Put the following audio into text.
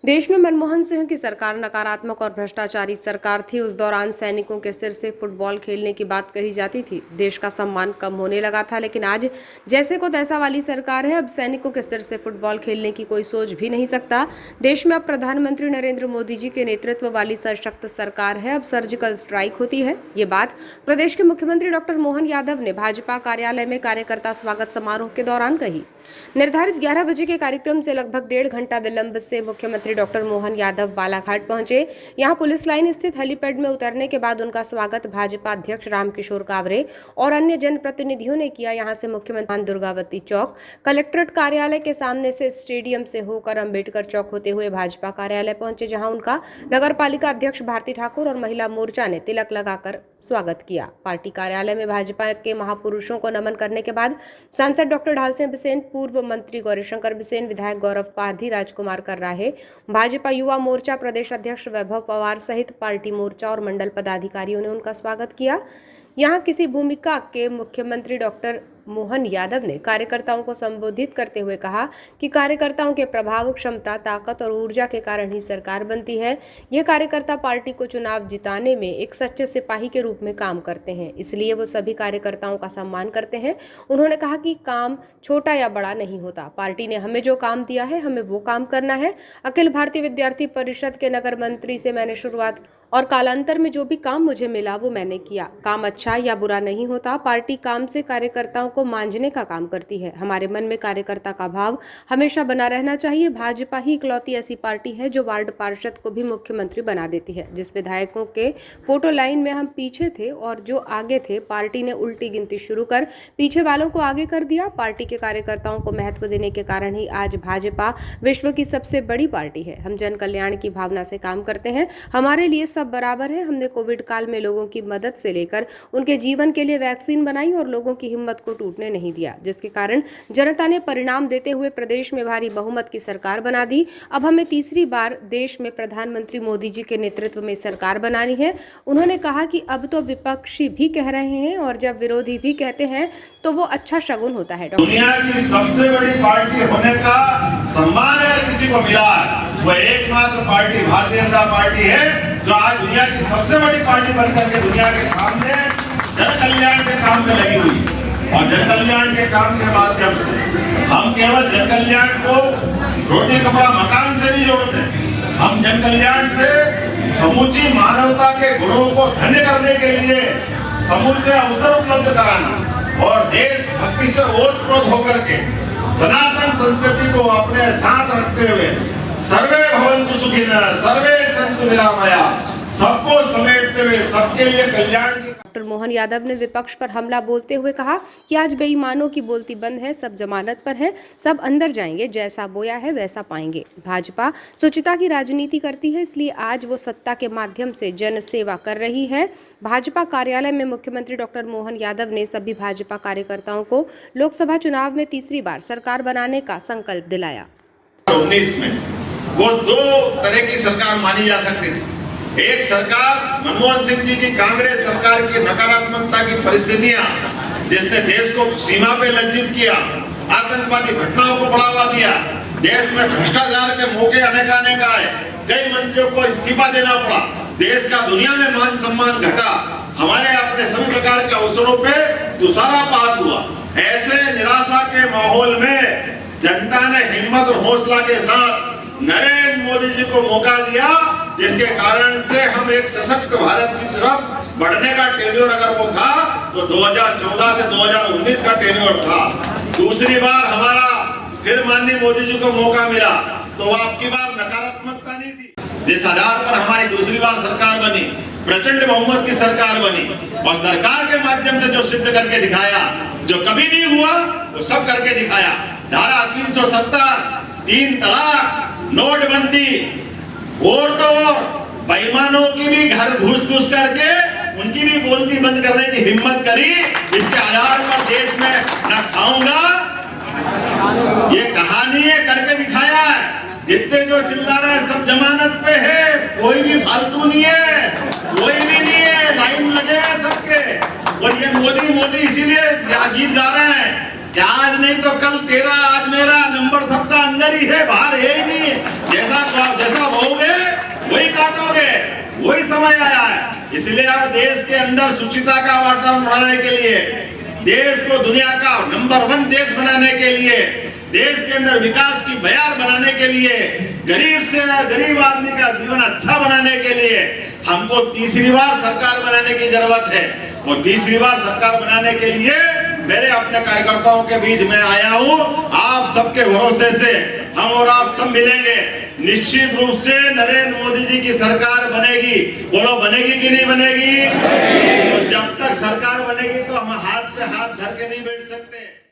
देश में मनमोहन सिंह की सरकार नकारात्मक और भ्रष्टाचारी सरकार थी। उस दौरान सैनिकों के सिर से फुटबॉल खेलने की बात कही जाती थी। देश का सम्मान कम होने लगा था, लेकिन आज जैसे को तैसा वाली सरकार है। अब सैनिकों के सिर से फुटबॉल खेलने की कोई सोच भी नहीं सकता। देश में अब प्रधानमंत्री नरेंद्र मोदी जी के नेतृत्व वाली सशक्त सरकार है। अब सर्जिकल स्ट्राइक होती है। ये बात प्रदेश के मुख्यमंत्री डॉक्टर मोहन यादव ने भाजपा कार्यालय में कार्यकर्ता स्वागत समारोह के दौरान कही। निर्धारित 11 बजे के कार्यक्रम से लगभग 1.5 घंटा विलंब से मुख्यमंत्री डॉक्टर मोहन यादव बालाघाट पहुंचे। यहां पुलिस लाइन स्थित हेलीपैड में उतरने के बाद उनका स्वागत भाजपा अध्यक्ष रामकिशोर कावरे और अन्य जनप्रतिनिधियों ने किया। यहां से मुख्यमंत्री दुर्गावती चौक, कलेक्ट्रेट कार्यालय के सामने से स्टेडियम से होकर अंबेडकर चौक होते हुए भाजपा कार्यालय पहुंचे, जहां उनका नगर पालिका अध्यक्ष भारती ठाकुर और महिला मोर्चा ने तिलक लगाकर स्वागत किया। पार्टी कार्यालय में भाजपा के महापुरुषों को नमन करने के बाद सांसद डॉक्टर ढाल सिंह बिसेन, पूर्व मंत्री गौरीशंकर बिसेन, विधायक गौरव पाधी, राजकुमार कर्राहे, भाजपा युवा मोर्चा प्रदेश अध्यक्ष वैभव पवार सहित पार्टी मोर्चा और मंडल पदाधिकारियों ने उनका स्वागत किया। यहां किसी भूमिका के मुख्यमंत्री डॉक्टर मोहन यादव ने कार्यकर्ताओं को संबोधित करते हुए कहा कि कार्यकर्ताओं के प्रभाव, क्षमता, ताकत और ऊर्जा के कारण ही सरकार बनती है। ये कार्यकर्ता पार्टी को चुनाव जिताने में एक सच्चे सिपाही के रूप में काम करते हैं, इसलिए वो सभी कार्यकर्ताओं का सम्मान करते हैं। उन्होंने कहा कि काम छोटा या बड़ा नहीं होता। पार्टी ने हमें जो काम दिया है, हमें वो काम करना है। अखिल भारतीय विद्यार्थी परिषद के नगर मंत्री से मैंने शुरुआत और कालांतर में जो भी काम मुझे मिला वो मैंने किया। काम अच्छा या बुरा नहीं होता। पार्टी काम से कार्यकर्ताओं को मांझने का काम करती है। हमारे मन में कार्यकर्ता का भाव हमेशा बना रहना चाहिए। भाजपा ही इकलौती ऐसी पार्टी है जो वार्ड पार्षद को भी मुख्यमंत्री बना देती है। जिस विधायकों के फोटो लाइन में हम पीछे थे और जो आगे थे, पार्टी ने उल्टी गिनती शुरू कर पीछे वालों को आगे कर दिया। पार्टी के कार्यकर्ताओं को महत्व देने के कारण ही आज भाजपा विश्व की सबसे बड़ी पार्टी है। हम जन कल्याण की भावना से काम करते हैं। हमारे लिए सब बराबर है। हमने कोविड काल में लोगों की मदद से लेकर उनके जीवन के लिए वैक्सीन बनाई और लोगों की हिम्मत को टूटने नहीं दिया, जिसके कारण जनता ने परिणाम देते हुए प्रदेश में भारी बहुमत की सरकार बना दी। अब हमें तीसरी बार देश में प्रधानमंत्री मोदी जी के नेतृत्व में सरकार बनानी है। उन्होंने कहा कि अब तो विपक्षी भी कह रहे हैं और जब विरोधी भी कहते हैं तो वो अच्छा शगुन होता है। दुनिया की सबसे बड़ी पार्टी होने का सम्मान अगर किसी को मिला, वो एकमात्र पार्टी भारतीय जनता पार्टी है, जो आज दुनिया की सबसे बड़ी पार्टी बनकर के दुनिया के सामने जन कल्याण के काम में लगी हुई। और जन कल्याण के काम के माध्यम से हम केवल जन कल्याण को रोटी कपड़ा मकान से नहीं जोड़ते, हम जन कल्याण से समूची मानवता के गुणों को धन्य करने के लिए समूचे अवसर उपलब्ध कराना और देशभक्ति से ओतप्रोत होकर के सनातन संस्कृति को अपने साथ रखते हुए सर्वे भवन्तु सुखिनः, सर्वे सन्तु निरामया, सबको समेटते हुए सबके लिए कल्याण की। डॉक्टर मोहन यादव ने विपक्ष पर हमला बोलते हुए कहा कि आज बेईमानों की बोलती बंद है, सब जमानत पर है, सब अंदर जाएंगे, जैसा बोया है वैसा पाएंगे। भाजपा शुचिता की राजनीति करती है, इसलिए आज वो सत्ता के माध्यम से जन सेवा कर रही है। भाजपा कार्यालय में मुख्यमंत्री डॉक्टर मोहन यादव ने सभी भाजपा कार्यकर्ताओं को लोकसभा चुनाव में तीसरी बार सरकार बनाने का संकल्प दिलाया। 19 में वो दो तरह की सरकार मानी जा सकती थी। एक सरकार मनमोहन सिंह जी की कांग्रेस सरकार की नकारात्मकता की परिस्थितियां, जिसने देश को सीमा पे लज्जित किया, आतंकवादी घटनाओं को बढ़ावा दिया, देश में भ्रष्टाचार के मौके अनेकानेक आए, कई मंत्रियों को इस्तीफा देना पड़ा, देश का दुनिया में मान सम्मान घटा, हमारे अपने सभी प्रकार के अवसरों पे तुषारापात हुआ। ऐसे निराशा के माहौल में जनता ने हिम्मत और हौसला के साथ नरेंद्र मोदी जी को मौका दिया, जिसके कारण से हम एक सशक्त भारत की तरफ बढ़ने का टेन्योर अगर वो था तो 2014 से 2019 का टेन्योर था। दूसरी बार हमारा फिर माननीय मोदी जी को मौका मिला तो आपकी बार नकारात्मकता नहीं थी। जिस आधार पर हमारी दूसरी बार सरकार बनी, प्रचंड बहुमत की सरकार बनी और सरकार के माध्यम से जो सिद्ध करके दिखाया, जो कभी नहीं हुआ वो सब करके दिखाया। धारा 370, 3 तलाक, नोटबंदी और तो बेईमानों की भी घर घुस घुस करके उनकी भी बोलती बंद करने की हिम्मत करी। इसके आधार पर देश में न खाऊंगा ये कहानी है, करके दिखाया है। जितने जो चिल्ला रहे हैं सब जमानत पे है, कोई भी फालतू नहीं है, कोई भी नहीं है, लाइन लगे हैं सबके। और ये मोदी मोदी इसीलिए गीत गा रहे हैं कि आज नहीं तो कल तेरा, आज मेरा, नंबर सबका अंदर ही है, बाहर है ही नहीं। जैसा भी समय आया है। इसलिए अब देश के अंदर शुचिता का वातावरण बनाने के लिए, देश को दुनिया का नंबर 1 देश बनाने के लिए, देश के अंदर विकास की बयार बनाने के लिए, गरीब से गरीब आदमी का जीवन अच्छा बनाने के लिए हमको तीसरी बार सरकार बनाने की जरूरत है। और तीसरी बार सरकार बनाने के लिए मेरे अपने कार्यकर्ताओं के बीच में आया हूं। आप सबके भरोसे से हम और आप सब मिलेंगे। निश्चित रूप से नरेंद्र मोदी जी की सरकार बनेगी। बोलो, बनेगी कि नहीं बनेगी? तो जब तक सरकार बनेगी तो हम हाथ पे हाथ धर के नहीं बैठ सकते।